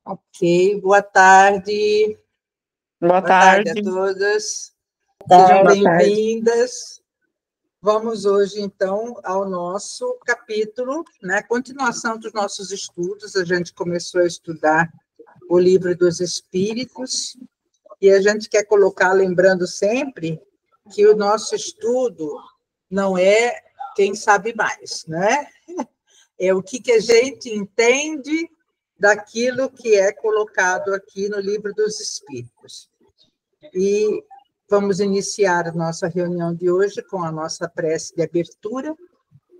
Ok, boa tarde. Boa tarde A todas. Boa Sejam tarde. bem-vindas. Vamos hoje, então, ao nosso capítulo, né? Continuação dos nossos estudos. A gente começou a estudar o Livro dos Espíritos, e a gente quer colocar, lembrando sempre, que o nosso estudo não é quem sabe mais, né? É o que a gente entende daquilo que é colocado aqui no Livro dos Espíritos. E vamos iniciar a nossa reunião de hoje com a nossa prece de abertura,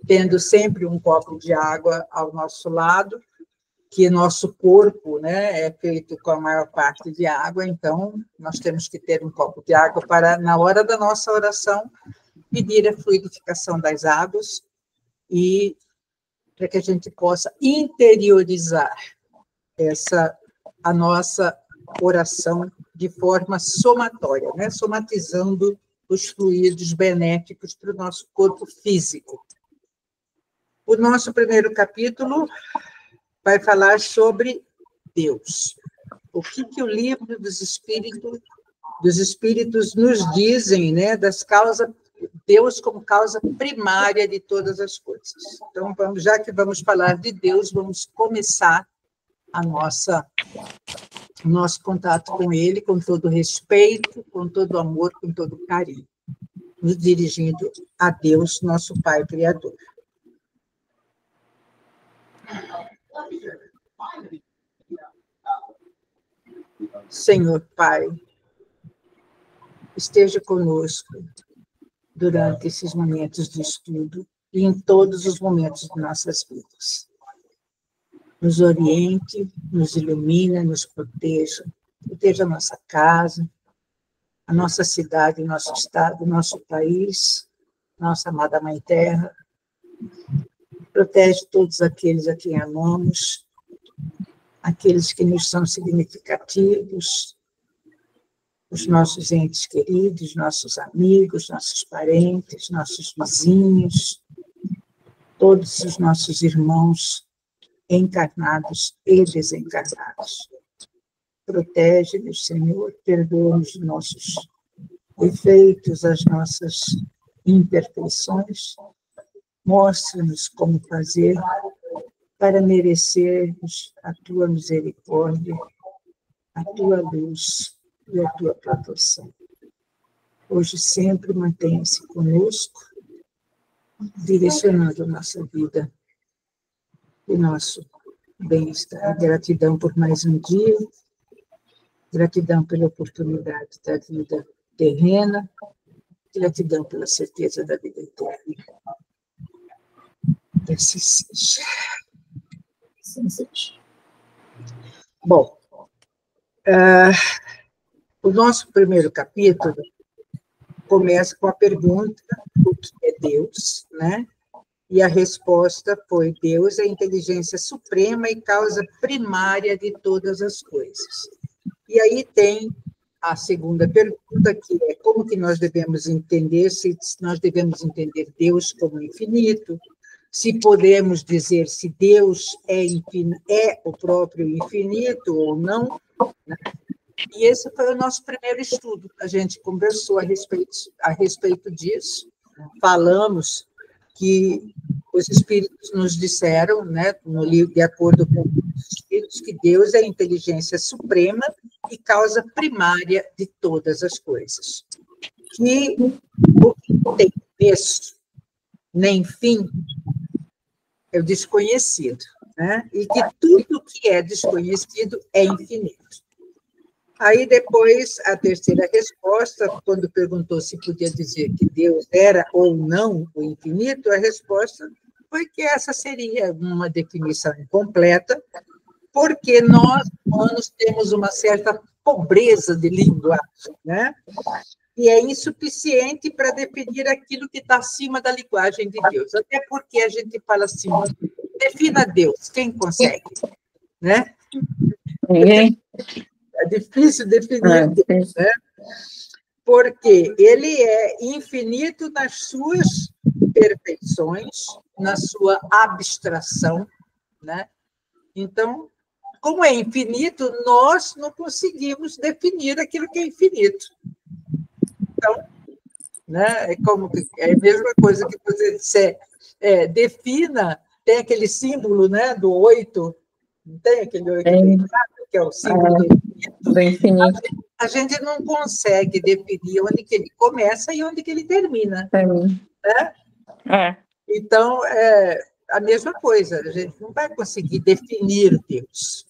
tendo sempre um copo de água ao nosso lado, que nosso corpo, né, é feito com a maior parte de água, então nós temos que ter um copo de água para, na hora da nossa oração, pedir a fluidificação das águas e para que a gente possa interiorizar a nossa oração de forma somatória, né? Somatizando os fluidos benéficos para o nosso corpo físico. O nosso primeiro capítulo vai falar sobre Deus. O que o livro dos Espíritos nos dizem, né? Deus como causa primária de todas as coisas. Então, já que vamos falar de Deus, vamos começar o nosso contato com Ele, com todo respeito, com todo amor, com todo carinho, nos dirigindo a Deus, nosso Pai Criador. Senhor Pai, esteja conosco durante esses momentos de estudo e em todos os momentos de nossas vidas. Nos oriente, nos ilumina, nos proteja a nossa casa, a nossa cidade, nosso estado, nosso país, nossa amada Mãe Terra. Protege todos aqueles a quem amamos, aqueles que nos são significativos, os nossos entes queridos, nossos amigos, nossos parentes, nossos vizinhos, todos os nossos irmãos encarnados e desencarnados. Protege-nos, Senhor, perdoa-nos os nossos defeitos, as nossas imperfeições, mostra-nos como fazer para merecermos a Tua misericórdia, a Tua luz e a Tua proteção. Hoje sempre mantenha-se conosco, direcionando a nossa vida e nosso bem-estar. Gratidão por mais um dia, gratidão pela oportunidade da vida terrena, gratidão pela certeza da vida eterna. Que assim seja. Assim seja. Bom, o nosso primeiro capítulo começa com a pergunta: o que é Deus, né? E a resposta foi: Deus é a inteligência suprema e causa primária de todas as coisas. E aí tem a segunda pergunta, que é como que nós devemos entender, se nós devemos entender Deus como infinito, se podemos dizer se Deus é o próprio infinito ou não, né? E esse foi o nosso primeiro estudo. A gente conversou a respeito disso, falamos que os Espíritos nos disseram, né, no livro, de acordo com os Espíritos, que Deus é a inteligência suprema e causa primária de todas as coisas. Que o que não tem começo nem fim é o desconhecido, né? E que tudo que é desconhecido é infinito. Aí, depois, a terceira resposta, quando perguntou se podia dizer que Deus era ou não o infinito, a resposta foi que essa seria uma definição incompleta, porque nós, humanos, temos uma certa pobreza de linguagem, né? E é insuficiente para definir aquilo que está acima da linguagem de Deus. Até porque a gente fala assim, defina Deus, quem consegue? Né? Ninguém. É difícil definir Deus, né? Porque ele é infinito nas suas perfeições, na sua abstração, né? Então, como é infinito, nós não conseguimos definir aquilo que é infinito. Então, né, é a mesma coisa que você disser, defina, tem aquele símbolo, né, do 8, não tem aquele 8 deitado, que é o símbolo do infinito. A gente não consegue definir onde que ele começa e onde que ele termina. Né? Então, a mesma coisa, a gente não vai conseguir definir Deus.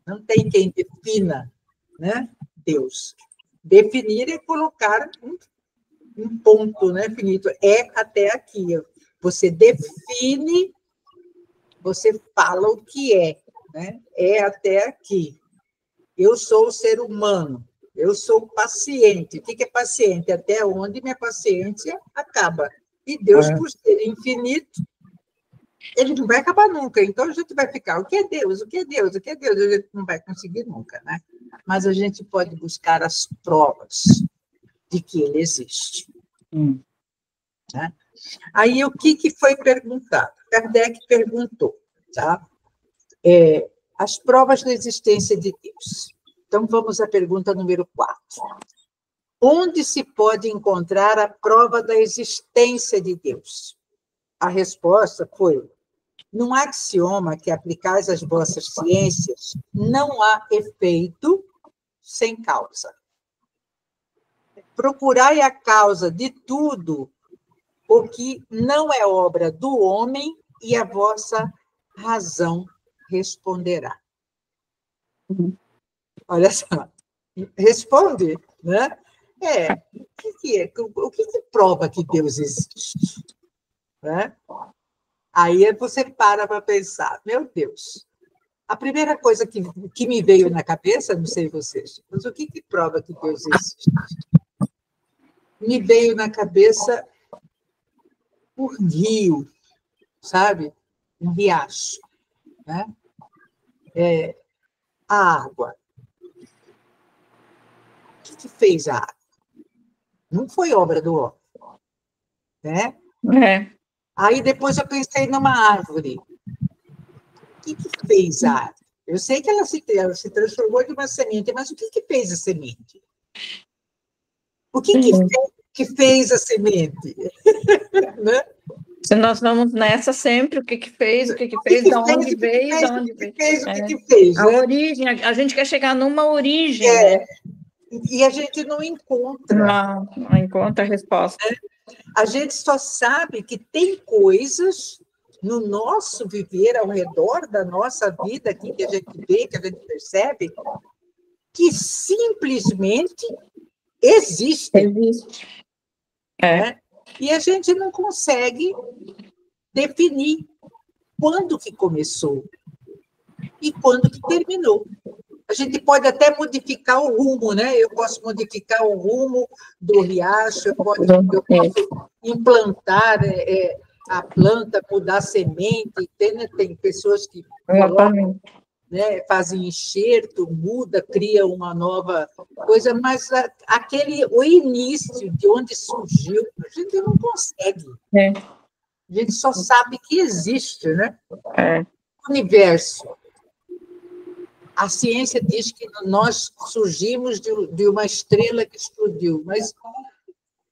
Não tem quem defina, né, Deus. Definir é colocar um ponto, né, finito. É até aqui. Você define, você fala o que é, né? É até aqui. Eu sou o ser humano, eu sou o paciente. O que é paciente? Até onde minha paciência acaba. E Deus, por ser infinito, ele não vai acabar nunca. Então, a gente vai ficar, o que é Deus? O que é Deus? O que é Deus? A gente não vai conseguir nunca, né? Mas a gente pode buscar as provas de que ele existe. Né? Aí, o que foi perguntado? Kardec perguntou, tá? As provas da existência de Deus. Então, vamos à pergunta número 4. Onde se pode encontrar a prova da existência de Deus? A resposta foi: num axioma que aplicais às vossas ciências, não há efeito sem causa. Procurai a causa de tudo o que não é obra do homem e a vossa razão responderá. Olha só, responde, né? O que prova que Deus existe? Né? Aí você para pensar, meu Deus, a primeira coisa que me veio na cabeça, não sei vocês, mas o que prova que Deus existe? Me veio na cabeça o rio, sabe? Um riacho, né? A água. O que fez a água? Não foi obra do homem, né? Aí depois eu pensei numa árvore. O que fez a árvore? Eu sei que ela se transformou em uma semente, mas o que fez a semente? O que fez a semente? Né? Se nós vamos nessa sempre, o que fez, de onde veio, de onde veio. O que fez, a origem, a gente quer chegar numa origem. Né? E a gente não encontra. Não encontra a resposta. A gente só sabe que tem coisas no nosso viver, ao redor da nossa vida, aqui, que a gente vê, que a gente percebe, que simplesmente existem. Existe. Né? E a gente não consegue definir quando que começou e quando que terminou. A gente pode até modificar o rumo, né? Eu posso modificar o rumo do riacho, eu posso implantar a planta, mudar a semente. Tem pessoas que colocam, né, fazem enxerto, muda, cria uma nova coisa, mas o início de onde surgiu, a gente não consegue. A gente só sabe que existe, né? O universo. A ciência diz que nós surgimos de uma estrela que explodiu, mas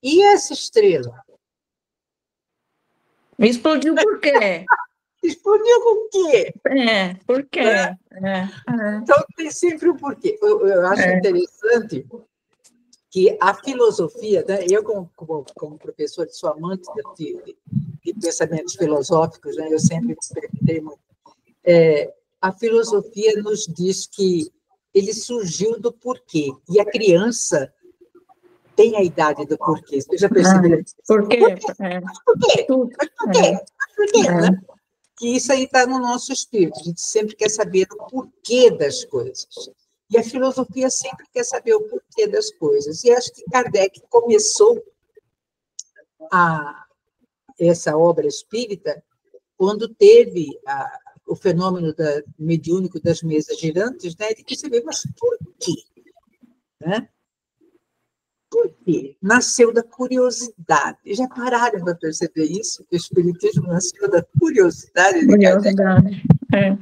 e essa estrela? Explodiu por quê? Explodiu com o quê? Por quê? Então, tem sempre um porquê. Eu acho interessante que a filosofia, né? Eu, como professor, sou amante de pensamentos filosóficos, né? Eu sempre me perguntei muito. A filosofia nos diz que ele surgiu do porquê, e a criança tem a idade do porquê. Você já percebeu? Por quê? Por quê? Né? Que isso aí está no nosso espírito. A gente sempre quer saber o porquê das coisas. E a filosofia sempre quer saber o porquê das coisas. E acho que Kardec começou essa obra espírita quando teve o fenômeno mediúnico das mesas girantes, né? De perceber, mas por quê? Né? Por quê? Nasceu da curiosidade. Já pararam para perceber isso? Que o espiritismo nasceu da curiosidade de Kardec? É.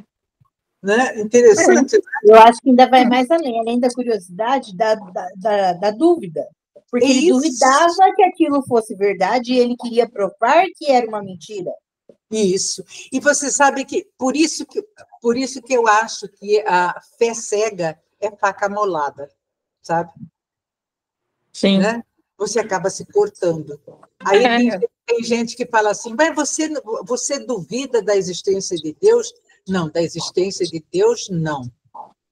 Né? Interessante. Né? Eu acho que ainda vai mais além da curiosidade, da dúvida. Porque ele duvidava que aquilo fosse verdade e ele queria provar que era uma mentira. Isso. E você sabe que por isso que eu acho que a fé cega é faca amolada, sabe? Sim. Né? Você acaba se cortando. Aí tem gente que fala assim, mas você duvida da existência de Deus? Não, da existência de Deus, não.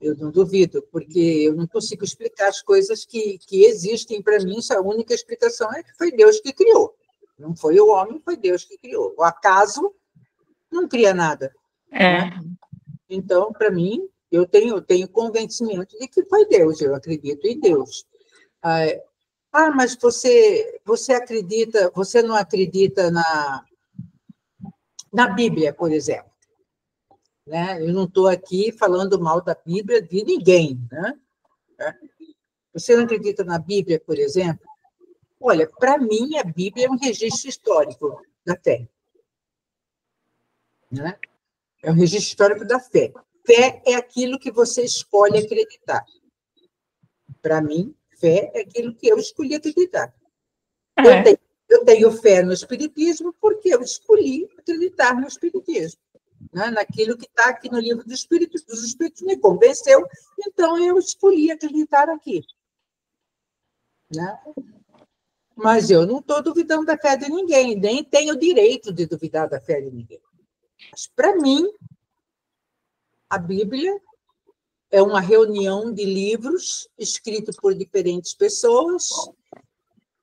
Eu não duvido, porque eu não consigo explicar as coisas que existem para mim, a única explicação é que foi Deus que criou. Não foi o homem, foi Deus que criou. O acaso não cria nada. Né? Então, para mim, eu tenho convencimento de que foi Deus, eu acredito em Deus. Mas você acredita, você não acredita na Bíblia, por exemplo. Né? Eu não estou aqui falando mal da Bíblia de ninguém. Né? Você não acredita na Bíblia, por exemplo? Olha, para mim, a Bíblia é um registro histórico da fé. Né? É um registro histórico da fé. Fé é aquilo que você escolhe acreditar. Para mim, fé é aquilo que eu escolhi acreditar. Eu tenho fé no Espiritismo porque eu escolhi acreditar no Espiritismo. Né? Naquilo que está aqui no livro dos Espíritos me convenceu, então eu escolhi acreditar aqui. Né? Mas eu não estou duvidando da fé de ninguém, nem tenho o direito de duvidar da fé de ninguém. Mas, para mim, a Bíblia é uma reunião de livros escritos por diferentes pessoas,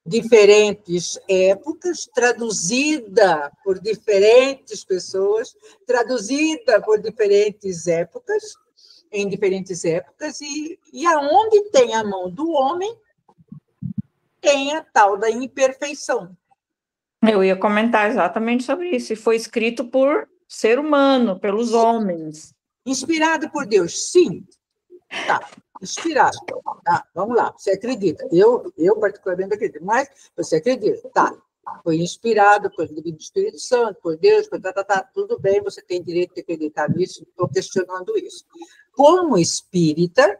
diferentes épocas, traduzida por diferentes pessoas, traduzida por diferentes épocas, em diferentes épocas, e aonde tem a mão do homem, tem a tal da imperfeição. Eu ia comentar exatamente sobre isso. E foi escrito por ser humano, pelos homens. Inspirado por Deus, sim. Tá, inspirado. Tá, vamos lá, você acredita. Eu particularmente acredito, mas você acredita. Tá, foi inspirado pelo Divino Espírito Santo, por Deus, tudo bem, você tem direito de acreditar nisso, não estou questionando isso. Como espírita,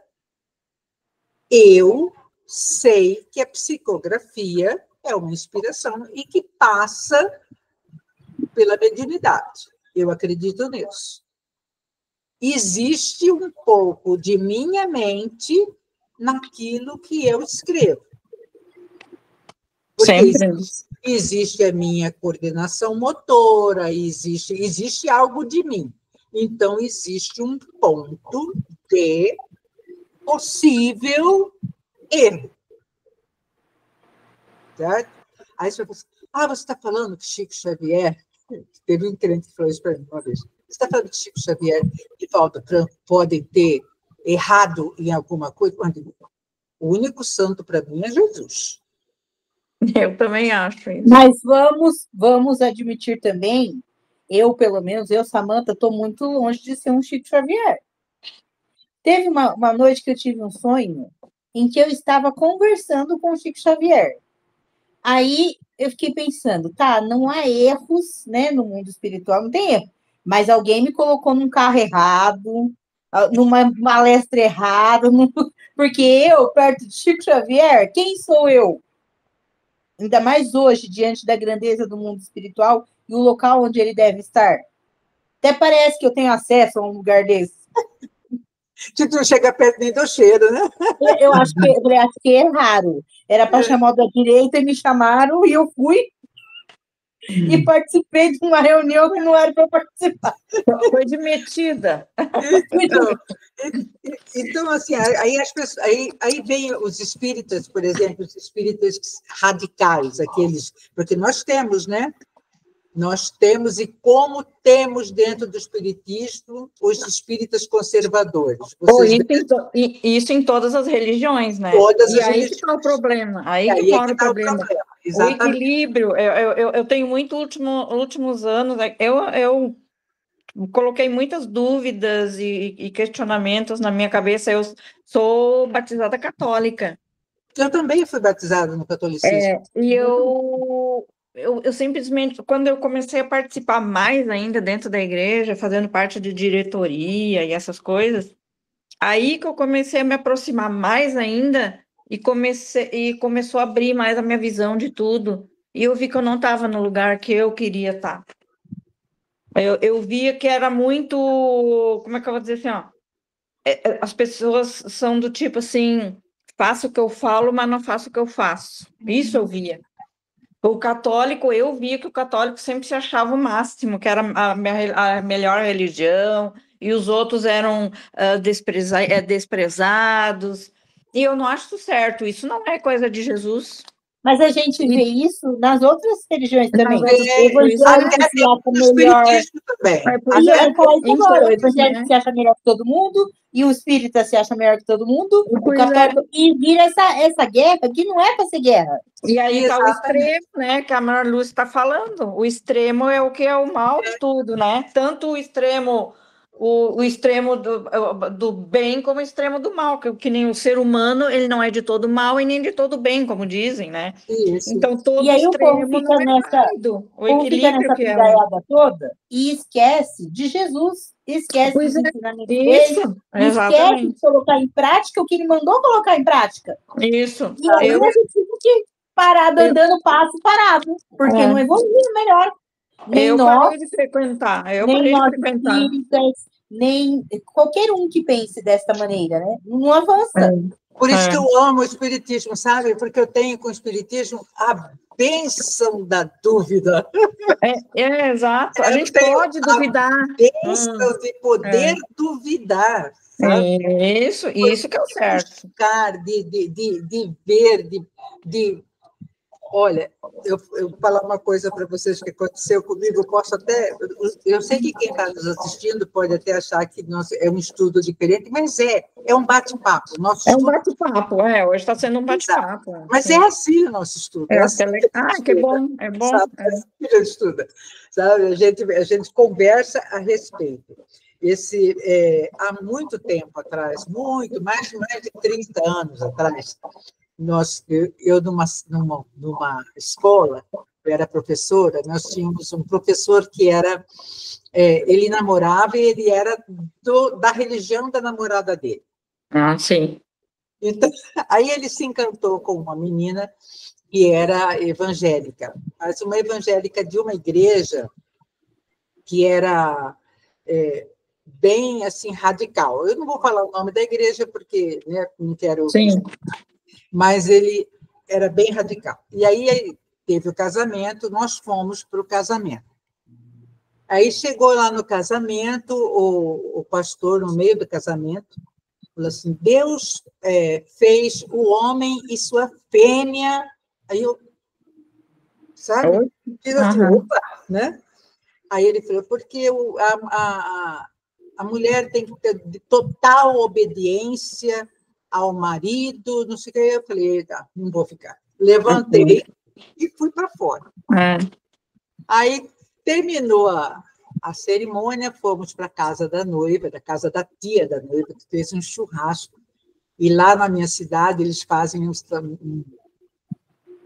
eu sei que a psicografia é uma inspiração e que passa pela mediunidade. Eu acredito nisso. Existe um pouco de minha mente naquilo que eu escrevo. Porque existe a minha coordenação motora, existe algo de mim. Então, existe um ponto de possível erro. Certo? Aí você vai falar você está falando que Chico Xavier... Teve um crente que falou isso para mim uma vez. Você está falando que Chico Xavier e Valdo Franco podem ter errado em alguma coisa? O único santo para mim é Jesus. Eu também acho isso. Mas vamos admitir também, pelo menos, Samantha, estou muito longe de ser um Chico Xavier. Teve uma noite que eu tive um sonho em que eu estava conversando com o Chico Xavier. Aí eu fiquei pensando, não há erros, né, no mundo espiritual, não tem erro, mas alguém me colocou num carro errado, numa palestra errada, porque eu, perto de Chico Xavier, quem sou eu? Ainda mais hoje, diante da grandeza do mundo espiritual e o local onde ele deve estar. Até parece que eu tenho acesso a um lugar desse. Que tu não chega perto nem do cheiro, né? Eu acho que é raro. Era para chamar da direita e me chamaram e eu fui e participei de uma reunião que não era para participar. Foi demitida. Então, assim, aí vem os espíritas, por exemplo, os espíritas radicais, aqueles, porque nós temos, né? Nós temos, e como temos dentro do espiritismo, os espíritas conservadores. Isso em todas as religiões, né? Todas as aí religiões. Que está o problema. Aí que mora o problema. O equilíbrio. Eu tenho últimos anos, eu coloquei muitas dúvidas e questionamentos na minha cabeça. Eu sou batizada católica. Eu também fui batizada no catolicismo. E eu eu simplesmente, quando eu comecei a participar mais ainda dentro da igreja, fazendo parte de diretoria e essas coisas, aí que eu comecei a me aproximar mais ainda e começou a abrir mais a minha visão de tudo. E eu vi que eu não estava no lugar que eu queria estar. Eu via que era muito, como é que eu vou dizer assim, ó? As pessoas são do tipo assim, faço o que eu falo, mas não faço o que eu faço. Isso eu via. O católico, eu via que o católico sempre se achava o máximo, que era a melhor religião, e os outros eram desprezados. E eu não acho isso certo, isso não é coisa de Jesus. Mas a gente vê isso nas outras religiões também. O evangélico Até se acha o melhor. espiritismo também. E eu ia falar isso agora. O evangélico né? se acha melhor que todo mundo, e o espírita se acha melhor que todo mundo, o Pois católico. E vira essa guerra que não é para ser guerra. E aí está o Exatamente. extremo, né, que a Mara Lúcia está falando. O extremo é o que é o mal de tudo, né? Tanto o extremo, o extremo do bem como o extremo do mal, que nem o ser humano, ele não é de todo mal e nem de todo bem, como dizem, né? Isso. Então, todo E aí o povo extremo fica não é nessa, válido. O equilíbrio que é. pindaiada toda e esquece de Jesus, esquece Pois dos é, ensinamentos dele, isso, esquece de exatamente. colocar em prática o que ele mandou colocar em prática. Isso. E aí a gente fica aqui, parado, andando passo parado, porque não evoluiu melhor. Nem Eu nós, parei de frequentar, eu nem parei de nós frequentar. espíritas, nem qualquer um que pense desta maneira, né? Não avança. Por isso que eu amo o espiritismo, sabe? Porque eu tenho com o espiritismo a bênção da dúvida. Exato. A gente pode duvidar. A bênção de poder duvidar, sabe? Isso que é o certo. Buscar, de ver, de... Olha, eu vou falar uma coisa para vocês que aconteceu comigo, eu posso até... Eu sei que quem está nos assistindo pode até achar que é um estudo diferente, mas é um bate-papo. É um bate-papo, hoje está sendo um bate-papo. Mas é assim o nosso estudo. É assim que bom, é bom. Sabe? É assim que a gente estuda. Sabe? A gente conversa a respeito. Há muito tempo atrás, mais de 30 anos atrás, eu numa escola, eu era professora, nós tínhamos um professor que ele namorava e ele era da religião da namorada dele. Ah, sim. Então, aí ele se encantou com uma menina que era evangélica, mas uma evangélica de uma igreja que era bem assim radical. Eu não vou falar o nome da igreja porque, né, não quero. Sim. Mas ele era bem radical. E aí teve o casamento, nós fomos para o casamento. Aí chegou lá no casamento, o pastor, no meio do casamento, falou assim: Deus fez o homem e sua fêmea. Aí eu, sabe? Fiz assim, opa, né? Aí ele falou: porque a mulher tem que ter total obediência ao marido, não sei o que. Eu falei: tá, não vou ficar. Levantei e fui para fora. Aí terminou a cerimônia, fomos para a casa da noiva, da casa da tia da noiva, que fez um churrasco. E lá na minha cidade, eles fazem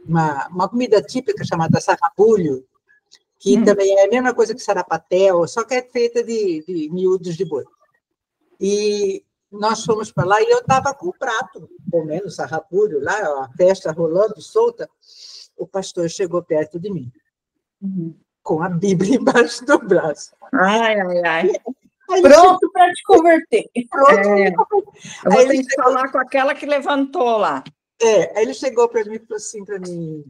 uma comida típica chamada sarrabulho, que também é a mesma coisa que sarapatel, só que é feita de miúdos de boi. E nós fomos para lá e eu estava com o prato, comendo sarrabulho lá, a festa rolando solta. O pastor chegou perto de mim, com a Bíblia embaixo do braço. Ai. Pronto para te converter. Eu vou ter que falar com aquela que levantou lá. Aí ele chegou para mim e falou assim para mim: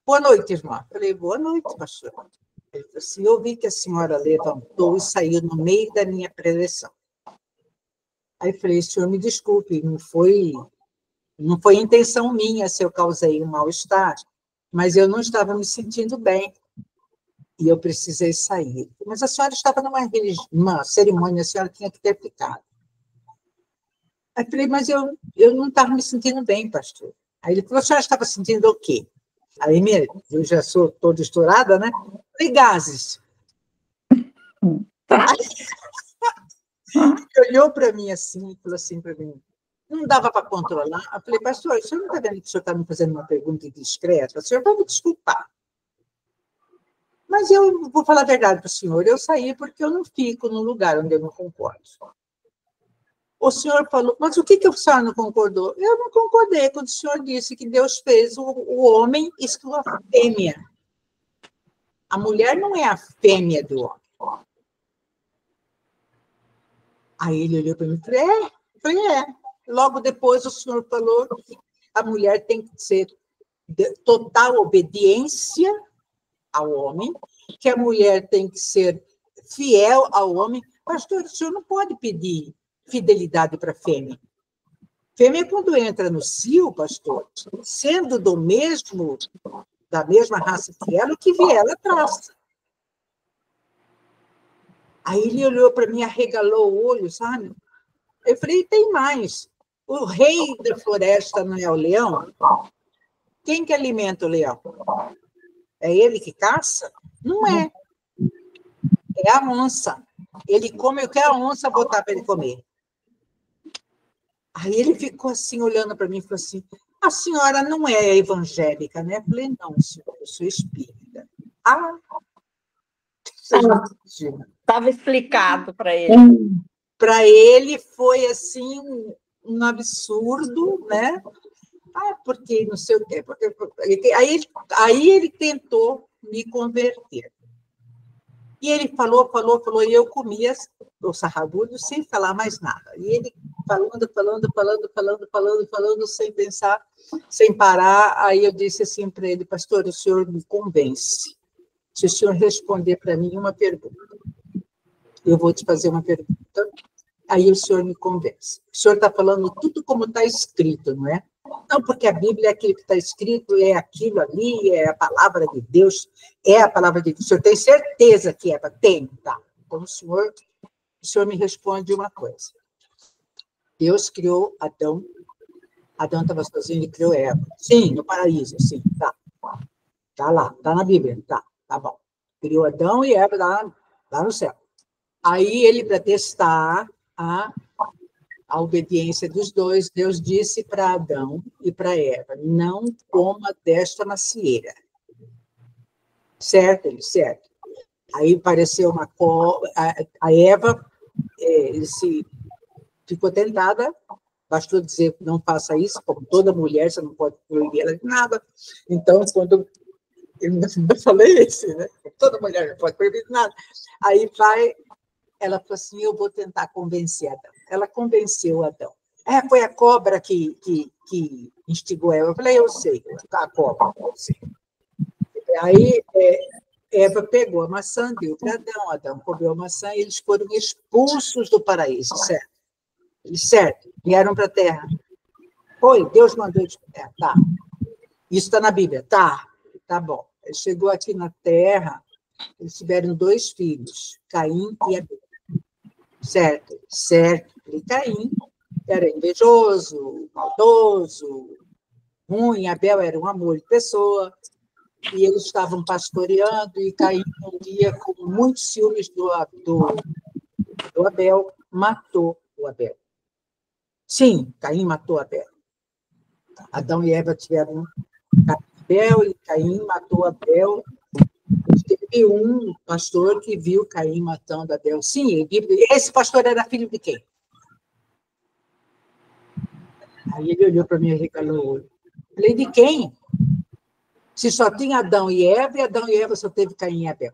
boa noite, irmã. Eu falei: boa noite, pastor. Ele falou assim: eu vi que a senhora levantou e saiu no meio da minha preleção. Aí eu falei: senhor, me desculpe, não foi intenção minha se eu causei um mal-estar, mas eu não estava me sentindo bem e eu precisei sair. Mas a senhora estava numa cerimônia, a senhora tinha que ter ficado. Aí eu falei: mas eu não estava me sentindo bem, pastor. Aí ele falou: a senhora estava sentindo o quê? Aí eu já sou toda estourada, né? Falei: gases. Ele olhou para mim assim e falou assim para mim: não dava para controlar. Eu falei: pastor, o senhor não está vendo que o senhor está me fazendo uma pergunta indiscreta? O senhor vai me desculpar. Mas eu vou falar a verdade para o senhor, eu saí porque eu não fico num lugar onde eu não concordo. O senhor falou, mas o que o senhor não concordou? Eu não concordei quando o senhor disse que Deus fez o homem e sua fêmea. A mulher não é a fêmea do homem. Aí ele olhou para mim e falei, é. Logo depois o senhor falou que a mulher tem que ser de total obediência ao homem, que a mulher tem que ser fiel ao homem. Pastor, o senhor não pode pedir fidelidade para a fêmea. Fêmea, quando entra no cio, pastor, sendo da mesma raça que ela, o que vier, ela traça. Aí ele olhou para mim, arregalou o olho, sabe? Eu falei, tem mais. O rei da floresta não é o leão? Quem que alimenta o leão? É ele que caça? Não é. É a onça. Ele come o que a onça botar para ele comer. Aí ele ficou assim, olhando para mim e falou assim, a senhora não é evangélica, né? Eu falei, não, senhor, eu sou espírita. Estava explicado para ele. Para ele foi assim um absurdo, né? Porque não sei o quê. Aí ele tentou me converter. E ele falou, e eu comia o sarrabudo sem falar mais nada. E ele falando, sem pensar, sem parar. Aí eu disse assim para ele, pastor, o senhor me convence. Se o senhor responder para mim uma pergunta, eu vou te fazer uma pergunta, aí o senhor me convence. O senhor está falando tudo como está escrito, não é? Não, porque a Bíblia é aquilo que está escrito, é aquilo ali, é a palavra de Deus, é a palavra de Deus. O senhor tem certeza que é? Tem, tá. Então, o senhor me responde uma coisa. Deus criou Adão. Adão estava sozinho, ele criou Eva. Sim, no paraíso, sim, tá. Tá lá, tá na Bíblia, tá bom. Criou Adão e Eva lá no céu. Aí ele, para testar a obediência dos dois, Deus disse para Adão e para Eva, não coma desta macieira. Certo? Certo. Aí apareceu uma cobra, a Eva ficou tentada, bastou dizer não faça isso, como toda mulher, você não pode proibir ela de nada. Então, quando eu falei isso, né? Toda mulher não pode proibir de nada. Aí ela falou assim, eu vou tentar convencer Adão. Ela convenceu Adão. Foi a cobra que instigou ela. Eu falei, eu sei, a cobra, eu sei. Aí Eva pegou a maçã, deu para Adão. Adão comeu a maçã e eles foram expulsos do paraíso, certo? Certo, vieram para a terra. Foi, Deus mandou eles para a terra, tá. Isso está na Bíblia, tá bom. Ele chegou aqui na terra, eles tiveram 2 filhos, Caim e Abel. Certo. E Caim era invejoso, maldoso, ruim, Abel era um amor de pessoa, e eles estavam pastoreando, e Caim, um dia, com muitos ciúmes do Abel, matou o Abel. Sim, Caim matou Abel. Adão e Eva tiveram Abel, e Caim matou Abel. Teve um pastor que viu Caim matando Abel. Sim, esse pastor era filho de quem? Aí ele olhou para mim e regalou o olho. Falei, de quem? Se só tinha Adão e Eva só teve Caim e Abel.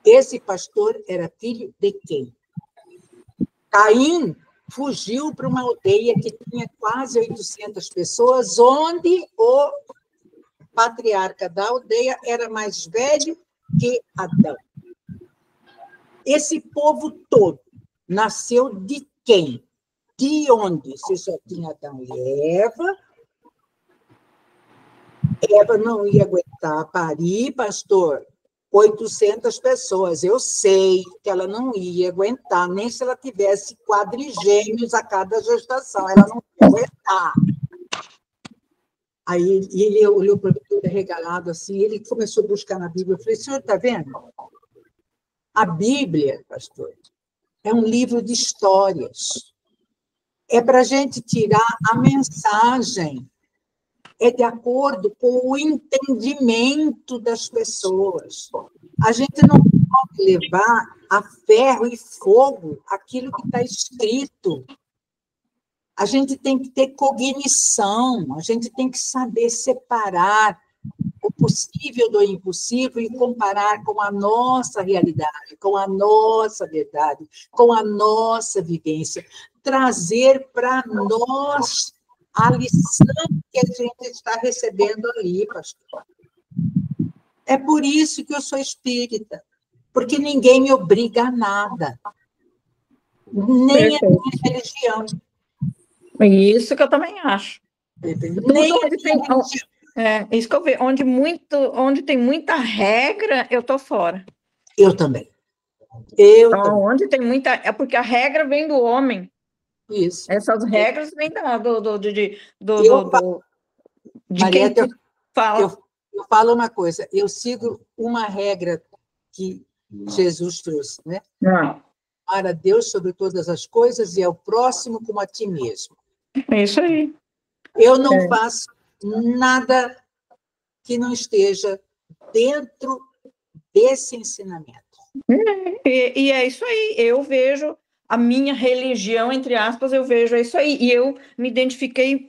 Esse pastor era filho de quem? Caim fugiu para uma aldeia que tinha quase 800 pessoas, onde o patriarca da aldeia era mais velho que Adão. Esse povo todo nasceu de quem? De onde? Se só tinha Adão e Eva. Eva não ia aguentar parir, pastor, 800 pessoas. Eu sei que ela não ia aguentar, nem se ela tivesse quadrigêmeos a cada gestação. Ela não ia aguentar. Aí ele olhou para mim todo regalado assim, ele começou a buscar na Bíblia. Eu falei, senhor, está vendo? A Bíblia, pastor, é um livro de histórias. É para a gente tirar a mensagem. é de acordo com o entendimento das pessoas. A gente não pode levar a ferro e fogo aquilo que está escrito. A gente tem que ter cognição, a gente tem que saber separar o possível do impossível e comparar com a nossa realidade, com a nossa verdade, com a nossa vivência. Trazer para nós a lição que a gente está recebendo ali, pastor. É por isso que eu sou espírita, porque ninguém me obriga a nada, nem a minha religião. Isso que eu também acho. Nem onde tem, isso que eu vejo, onde tem muita regra, eu tô fora. Eu também. Onde tem muita... É porque a regra vem do homem. Isso. Essas regras vêm de Marieta, quem fala. Eu falo uma coisa, eu sigo uma regra que Jesus trouxe, né? Amar a Deus sobre todas as coisas e ao próximo como a ti mesmo. É isso aí. Eu não faço nada que não esteja dentro desse ensinamento. E é isso aí. Eu vejo a minha religião, entre aspas, eu vejo isso aí. E eu me identifiquei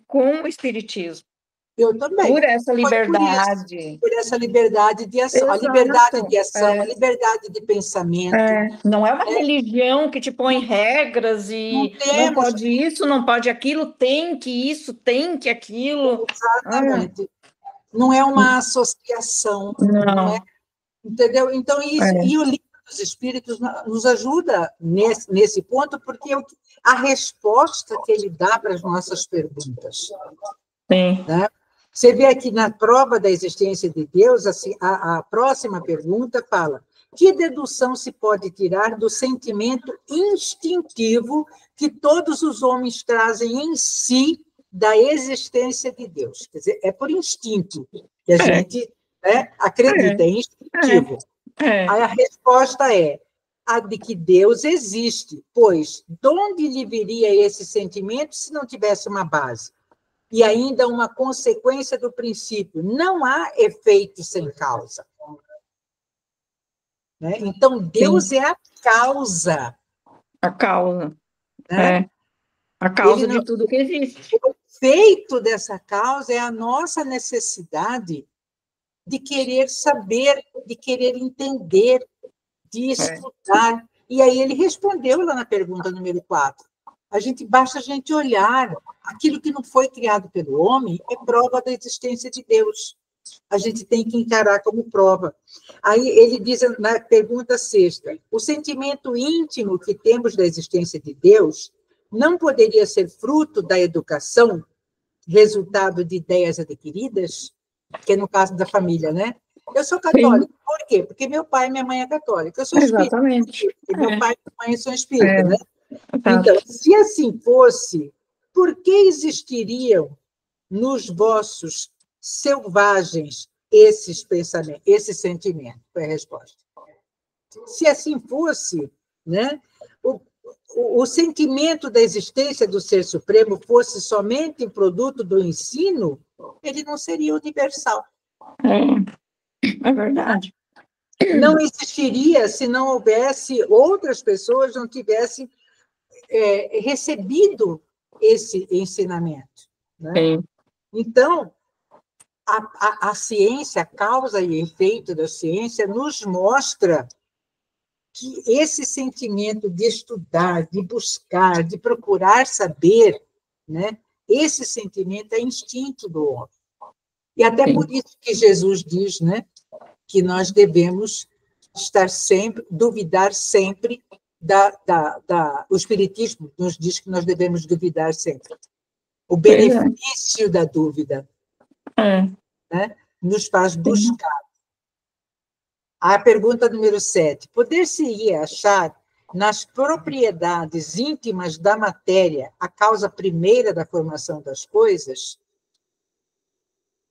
com o espiritismo. Eu também. Por essa liberdade. Por essa liberdade de ação. Exato. A liberdade de ação, a liberdade de pensamento. Não é uma religião que te põe regras e não pode isso, não pode aquilo, tem que isso, tem que aquilo. Exatamente. Não é uma associação. Não é, entendeu? Então, isso, e o livro dos Espíritos nos ajuda nesse ponto, porque a resposta que ele dá para as nossas perguntas. Sim. Né? Você vê aqui na prova da existência de Deus, assim, a próxima pergunta fala: que dedução se pode tirar do sentimento instintivo que todos os homens trazem em si da existência de Deus? Quer dizer, é por instinto que a gente acredita, é instintivo. Aí a resposta é a de que Deus existe, pois de onde lhe viria esse sentimento se não tivesse uma base? E ainda uma consequência do princípio. Não há efeito sem causa. Né? Então, Deus é a causa. A causa. Né? A causa de tudo que existe. O efeito dessa causa é a nossa necessidade de querer saber, de querer entender, de estudar. E aí ele respondeu lá na pergunta número 4. Basta a gente olhar. Aquilo que não foi criado pelo homem é prova da existência de Deus. A gente tem que encarar como prova. Aí ele diz na pergunta 6ª, o sentimento íntimo que temos da existência de Deus não poderia ser fruto da educação, resultado de ideias adquiridas? Que é no caso da família, né? Eu sou católica. Sim. Por quê? Porque meu pai e minha mãe é católica. Eu sou espírita. Exatamente. Porque meu pai e minha mãe são espíritas, né? Então, se assim fosse, por que existiriam nos vossos selvagens esses pensamentos, esse sentimento? Foi a resposta. Se assim fosse, né, o sentimento da existência do Ser Supremo fosse somente produto do ensino, ele não seria universal. É verdade. Não existiria se não houvesse outras pessoas, não tivessem recebido esse ensinamento. Né? Então, a ciência, a causa e efeito da ciência, nos mostra que esse sentimento de estudar, de buscar, de procurar saber, né? Esse sentimento é instinto do homem. E até por isso que Jesus diz, né, que nós devemos estar sempre, duvidar sempre o Espiritismo nos diz que nós devemos duvidar sempre. O benefício da dúvida né, nos faz buscar. A pergunta número 7. Poder-se-ia achar nas propriedades íntimas da matéria a causa primeira da formação das coisas?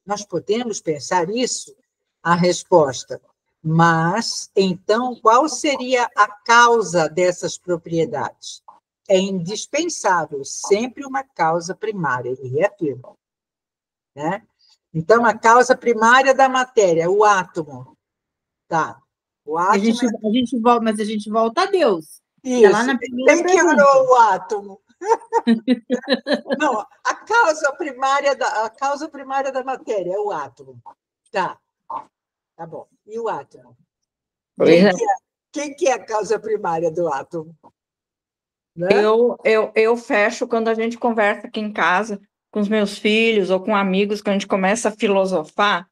Nós podemos pensar isso? A resposta: mas, então, qual seria a causa dessas propriedades? É indispensável sempre uma causa primária, ele reafirma. né? Então, a causa primária da matéria, o átomo. Tá. O átomo a gente volta, mas a gente volta a Deus. Isso. É lá na primeira Quem pergunta. quebrou o átomo? Não, a causa primária da matéria é o átomo. Tá bom. E o átomo? Quem que é a causa primária do átomo? Né? Eu fecho quando a gente conversa aqui em casa com os meus filhos ou com amigos, quando a gente começa a filosofar,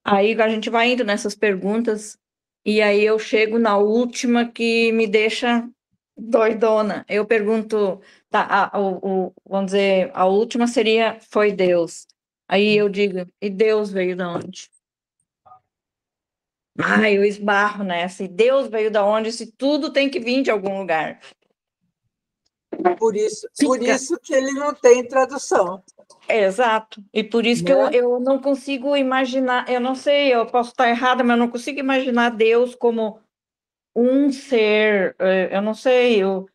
aí a gente vai indo nessas perguntas e aí eu chego na última que me deixa doidona. Eu pergunto, tá, vamos dizer, a última foi Deus. Aí eu digo, e Deus veio de onde? Eu esbarro nessa. E Deus veio de onde? Se tudo tem que vir de algum lugar. Por isso que ele não tem tradução. Exato. E por isso que eu não consigo imaginar, eu não sei, eu posso estar errada, mas eu não consigo imaginar Deus como um ser, eu não sei, eu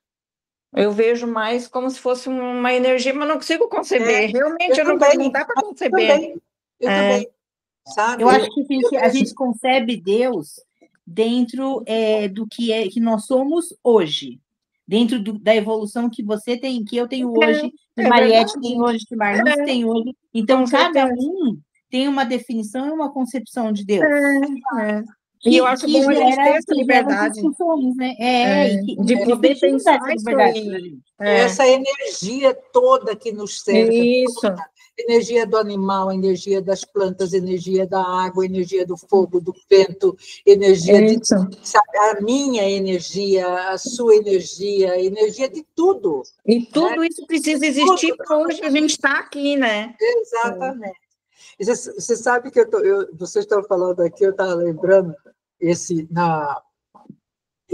vejo mais como se fosse uma energia, mas não consigo conceber. Realmente, não dá para conceber. Eu também. Sabe? Eu acho que a gente concebe Deus dentro do que nós somos hoje. Dentro da evolução que você tem, que eu tenho hoje, que Mariette tem hoje, que Marluz tem hoje. Então, cada um tem uma definição e uma concepção de Deus. E eu acho bom a gente ter essa liberdade. Discussões, né? De poder pensar isso aí. Essa energia toda que nos cerca. Isso. Energia do animal, energia das plantas, energia da água, energia do fogo, do vento, energia a minha energia, a sua energia, energia de tudo. E tudo isso precisa existir para hoje a gente estar aqui, né? Exatamente. Você sabe que vocês estão falando aqui, eu estava lembrando,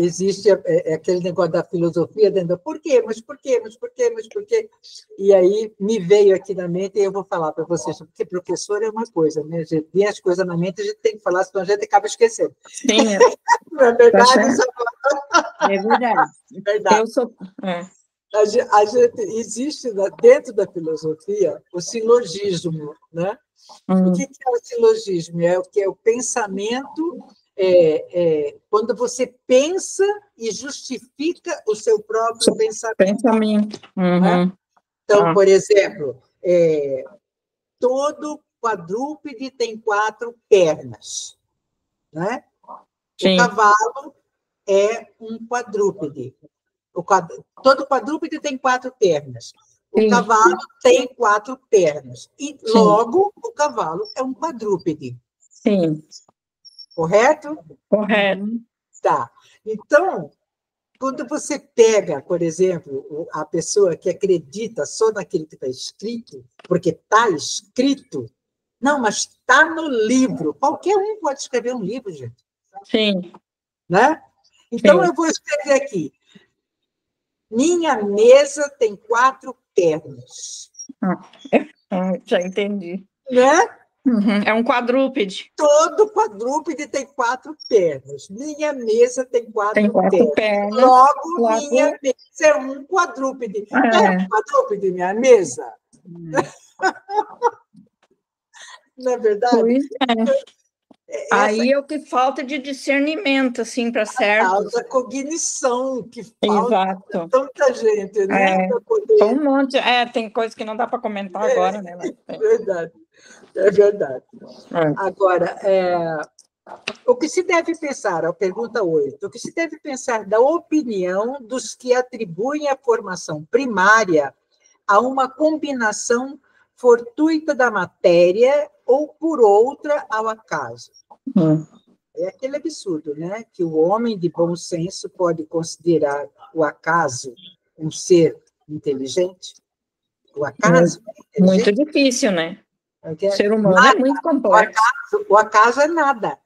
existe aquele negócio da filosofia, dentro por quê, mas por quê, mas por quê, mas por quê? E aí me veio aqui na mente, e eu vou falar para vocês, porque professor é uma coisa, né? A gente vê as coisas na mente, a gente tem que falar, senão a gente acaba esquecendo. Sim, não é verdade? É verdade. Verdade. Eu sou... A gente, existe dentro da filosofia o silogismo, né? O que é o silogismo? É o pensamento... quando você pensa e justifica o seu próprio pensamento. Né? Então, por exemplo, todo quadrúpede tem 4 pernas. Né? O cavalo é um quadrúpede. Todo quadrúpede tem 4 pernas. O cavalo tem 4 pernas. E, logo, o cavalo é um quadrúpede. Sim. Correto? Correto. Tá. Então, quando você pega, por exemplo, a pessoa que acredita só naquilo que está escrito, porque está escrito, não, mas está no livro. Qualquer um pode escrever um livro, gente. Sim. Né? Então, eu vou escrever aqui. Minha mesa tem 4 pernas. Já entendi. Né? É um quadrúpede. Todo quadrúpede tem 4 pernas. Minha mesa tem 4 pernas. Logo, minha mesa é um quadrúpede. É um quadrúpede, minha mesa? Não é verdade? Pois é. Aí é o que falta de discernimento, assim, para certos. Falta cognição, que falta tanta gente, né? Poder... Um monte. Tem coisas que não dá para comentar agora, né? Verdade. É verdade. Agora, o que se deve pensar, a pergunta 8, o que se deve pensar da opinião dos que atribuem a formação primária a uma combinação fortuita da matéria ou por outra ao acaso? É aquele absurdo, né? Que o homem de bom senso pode considerar o acaso um ser inteligente? O acaso é muito difícil, né? O ser humano é muito complexo. O acaso é nada.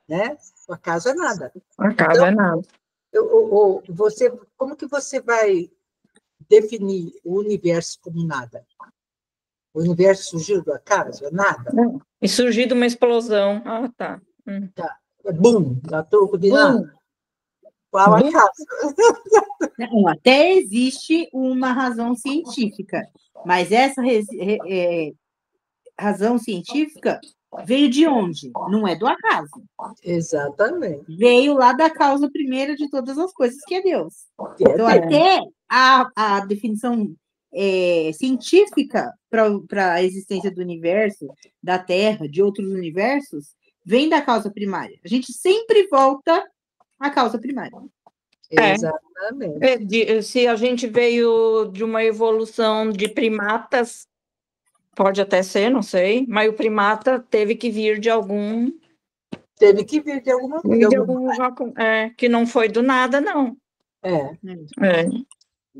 Né? O acaso é nada. O acaso é nada. Como que você vai definir o universo como nada? O universo surgiu do acaso? É nada? E surgiu de uma explosão. Tá. Bum! A troco de nada. Qual a causa? Não, até existe uma razão científica, mas essa razão científica veio de onde? Não é do acaso. Exatamente. Veio lá da causa primeira de todas as coisas, que é Deus. Então, até a definição científica para a existência do universo, da Terra, de outros universos, vem da causa primária. A gente sempre volta à causa primária. Exatamente. Se a gente veio de uma evolução de primatas, pode até ser, não sei, mas o primata teve que vir de algum... Teve que vir de alguma coisa. Que não foi do nada, não.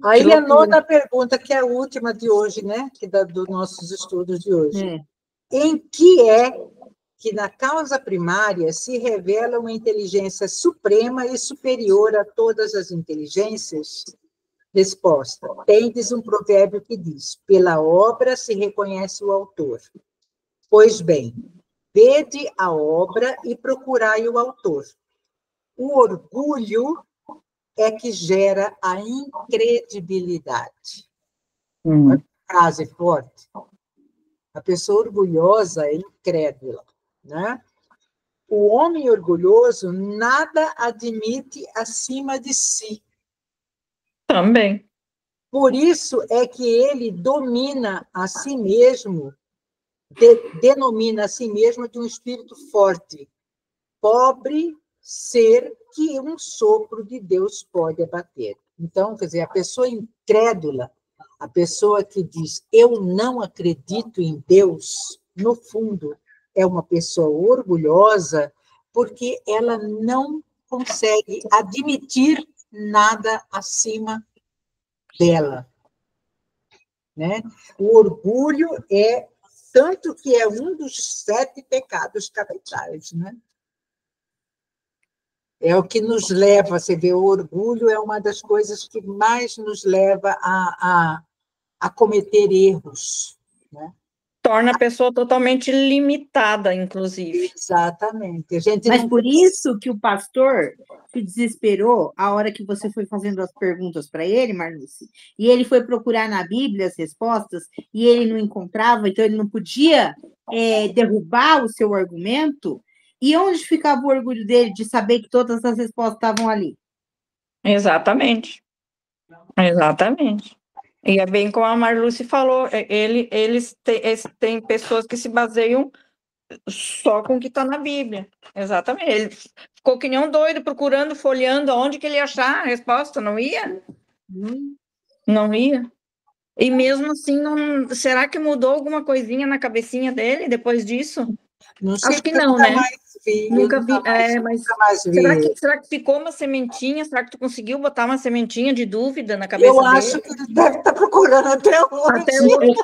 Aí a nona pergunta, que é a última de hoje, né? Dos nossos estudos de hoje. Em que é que na causa primária se revela uma inteligência suprema e superior a todas as inteligências? Resposta. Tendes um provérbio que diz: pela obra se reconhece o autor. Pois bem, vede a obra e procurai o autor. O orgulho é que gera a incredibilidade. Uma frase forte. A pessoa orgulhosa é incrédula, né? O homem orgulhoso nada admite acima de si. Também. Por isso é que ele domina a si mesmo, denomina a si mesmo de um espírito forte, pobre ser que um sopro de Deus pode abater. Então, quer dizer, a pessoa incrédula, a pessoa que diz, eu não acredito em Deus, no fundo, é uma pessoa orgulhosa, porque ela não consegue admitir nada acima dela. Né? O orgulho é, tanto que é um dos 7 pecados capitais, né? É o que nos leva, você vê, o orgulho é uma das coisas que mais nos leva a cometer erros. Né? Torna a pessoa totalmente limitada, inclusive. Exatamente. Mas por isso que o pastor se desesperou a hora que você foi fazendo as perguntas para ele, Marluce, e ele foi procurar na Bíblia as respostas, e ele não encontrava, então ele não podia derrubar o seu argumento. E onde ficava o orgulho dele de saber que todas as respostas estavam ali? Exatamente. Exatamente. E é bem como a Marluce falou, eles têm pessoas que se baseiam só com o que está na Bíblia. Exatamente. Ele ficou que nem um doido procurando, folheando onde que ele ia achar a resposta. Não ia? Não ia. E mesmo assim, será que mudou alguma coisinha na cabecinha dele depois disso? Não sei, acho que não, né? Nunca vi. Mas será que ficou uma sementinha? Será que tu conseguiu botar uma sementinha de dúvida na cabeça dele? Eu acho que ele deve estar procurando até hoje. Até hoje.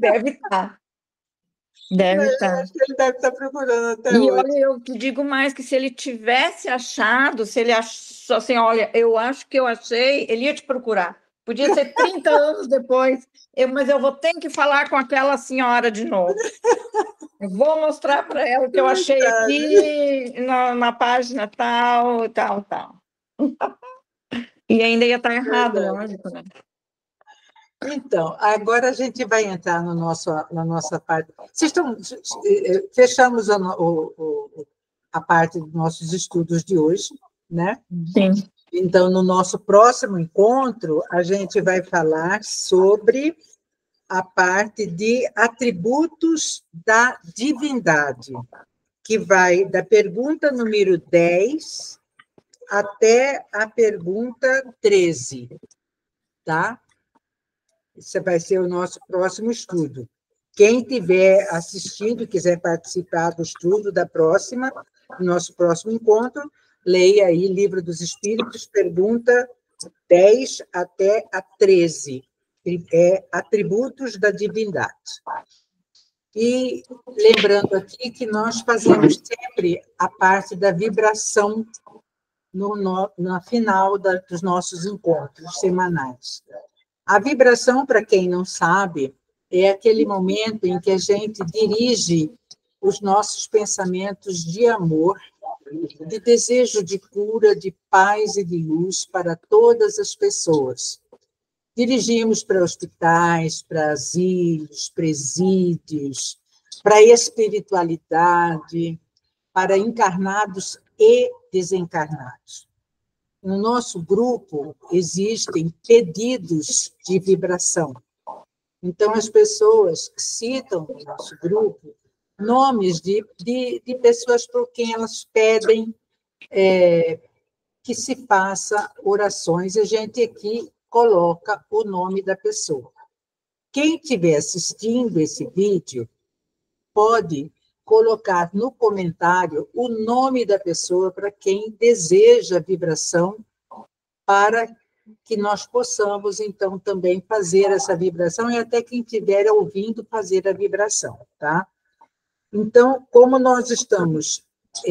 Deve estar. Deve estar. Acho que ele deve estar procurando até hoje. E olha, eu te digo mais, que se ele tivesse achado, se ele achou assim, olha, eu acho que eu achei, ele ia te procurar. Podia ser 30 anos depois, mas eu vou ter que falar com aquela senhora de novo. Eu vou mostrar para ela que eu achei aqui na página tal, tal, tal. E ainda ia estar errado, lógico, né? Então, agora a gente vai entrar na nossa parte. Fechamos a parte dos nossos estudos de hoje, né? Sim. Então, no nosso próximo encontro, a gente vai falar sobre a parte de atributos da divindade, que vai da pergunta número 10 até a pergunta 13, tá? Esse vai ser o nosso próximo estudo. Quem estiver assistindo, quiser participar do estudo do nosso próximo encontro, leia aí Livro dos Espíritos, pergunta 10 até a 13, atributos da divindade. E lembrando aqui que nós fazemos sempre a parte da vibração na final dos nossos encontros semanais. A vibração, para quem não sabe, é aquele momento em que a gente dirige os nossos pensamentos de amor de desejo de cura, de paz e de luz para todas as pessoas. Dirigimos para hospitais, para asilos, presídios, para a espiritualidade, para encarnados e desencarnados. No nosso grupo existem pedidos de vibração. Então, as pessoas citam no nosso grupo nomes de pessoas por quem elas pedem que se faça orações, e a gente aqui coloca o nome da pessoa. Quem estiver assistindo esse vídeo pode colocar no comentário o nome da pessoa para quem deseja vibração, para que nós possamos, então, também fazer essa vibração, e até quem estiver ouvindo fazer a vibração, tá? Então, como nós estamos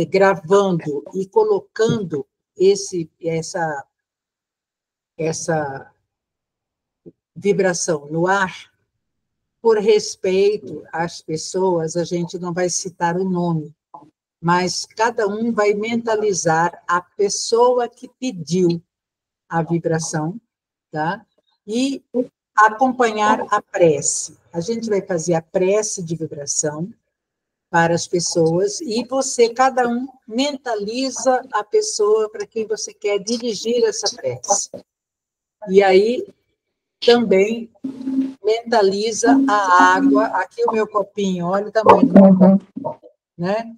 gravando e colocando essa vibração no ar, por respeito às pessoas, a gente não vai citar o nome, mas cada um vai mentalizar a pessoa que pediu a vibração, tá? E acompanhar a prece. A gente vai fazer a prece de vibração para as pessoas, e você, cada um, mentaliza a pessoa para quem você quer dirigir essa prece. E aí, também mentaliza a água, aqui o meu copinho, olha o tamanho do meu copinho, né?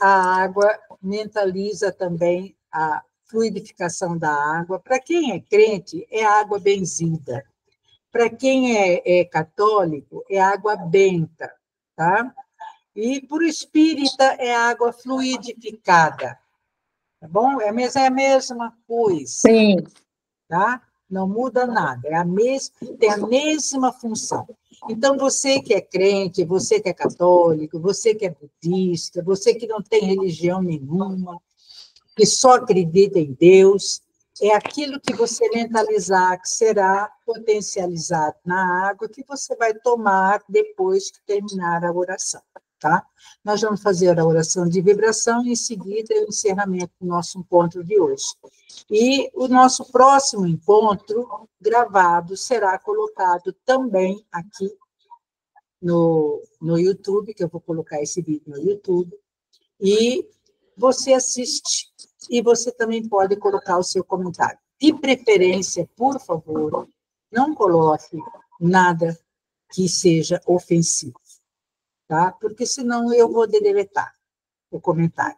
A água mentaliza também a fluidificação da água. Para quem é crente, é água benzida. Para quem é católico, é água benta, tá? E para o espírita, é água fluidificada, tá bom? É a mesma coisa. Sim. Tá? Não muda nada, tem a mesma função. Então, você que é crente, você que é católico, você que é budista, você que não tem religião nenhuma, que só acredita em Deus, é aquilo que você mentalizar que será potencializado na água que você vai tomar depois que terminar a oração, tá? Nós vamos fazer a oração de vibração e, em seguida, o encerramento do nosso encontro de hoje. E o nosso próximo encontro gravado será colocado também aqui no YouTube, que eu vou colocar esse vídeo no YouTube, e você assiste, e você também pode colocar o seu comentário. De preferência, por favor, não coloque nada que seja ofensivo, tá? Porque senão eu vou deletar o comentário.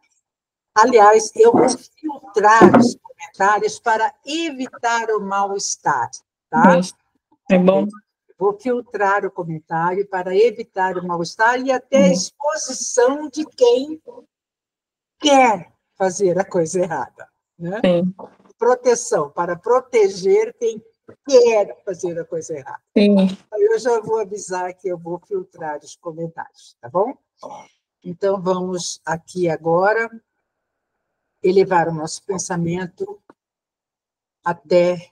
Aliás, eu vou filtrar os comentários para evitar o mal-estar, tá? É bom. Vou filtrar o comentário para evitar o mal-estar e até a exposição de quem quer fazer a coisa errada, né? Sim. Proteção, para proteger quem quer fazer a coisa errada. Sim. Eu já vou avisar que eu vou filtrar os comentários, tá bom? Então, vamos aqui agora elevar o nosso pensamento até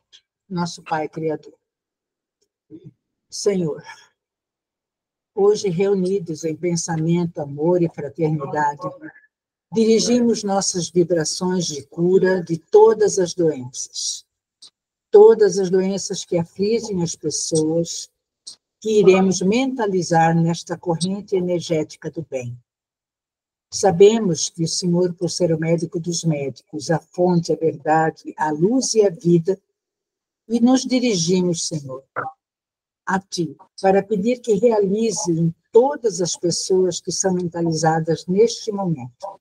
nosso Pai Criador. Senhor, hoje reunidos em pensamento, amor e fraternidade, dirigimos nossas vibrações de cura de todas as doenças que afligem as pessoas, que iremos mentalizar nesta corrente energética do bem. Sabemos que o Senhor, por ser o médico dos médicos, a fonte, a verdade, a luz e a vida, e nos dirigimos, Senhor, a Ti, para pedir que realize em todas as pessoas que são mentalizadas neste momento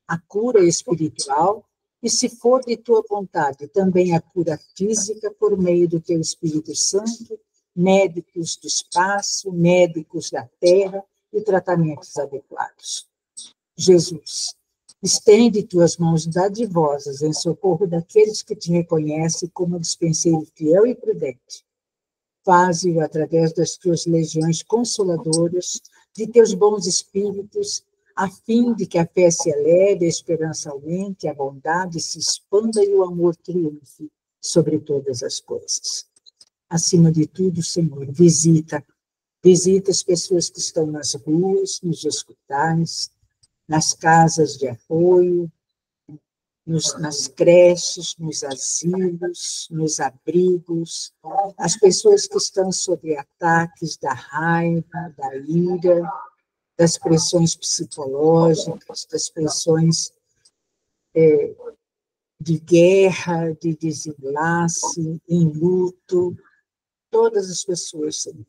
a cura espiritual e, se for de Tua vontade, também a cura física por meio do Teu Espírito Santo, médicos do espaço, médicos da terra e tratamentos adequados. Jesus, estende Tuas mãos dadivosas em socorro daqueles que Te reconhecem como dispenseiro fiel e prudente. Faze-o através das Tuas legiões consoladoras, de Teus bons espíritos, a fim de que a fé se eleve, a esperança aumente, a bondade se expanda e o amor triunfe sobre todas as coisas. Acima de tudo, Senhor, visita as pessoas que estão nas ruas, nos hospitais, nas casas de apoio, nas creches, nos asilos, nos abrigos, as pessoas que estão sob ataques da raiva, da ira, das pressões psicológicas, das pressões de guerra, de desenlace, em luto. Todas as pessoas, Senhor,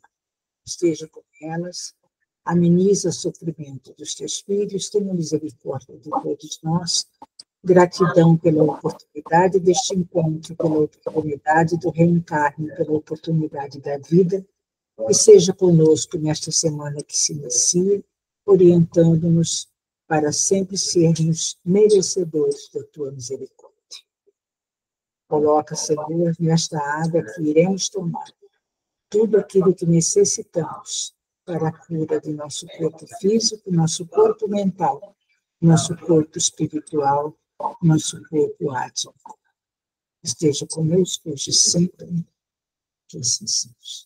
esteja com elas, ameniza o sofrimento dos teus filhos, tenha misericórdia de todos nós. Gratidão pela oportunidade deste encontro, pela oportunidade do reencarne, pela oportunidade da vida, e seja conosco nesta semana que se inicia, orientando-nos para sempre sermos merecedores da tua misericórdia. Coloca, Senhor, nesta água que iremos tomar tudo aquilo que necessitamos para a cura do nosso corpo físico, nosso corpo mental, nosso corpo espiritual, nosso corpo ático. Esteja conosco hoje sempre, que assim seja.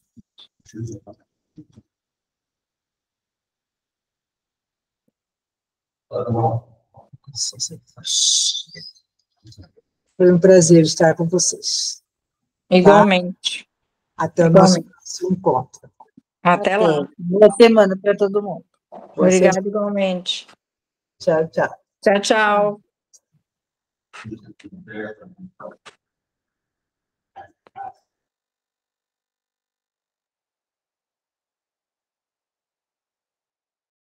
Foi um prazer estar com vocês. Igualmente. Tá? Até o nosso próximo encontro. Até lá. Boa semana para todo mundo. Obrigada, igualmente. Tchau, tchau. Tchau, tchau.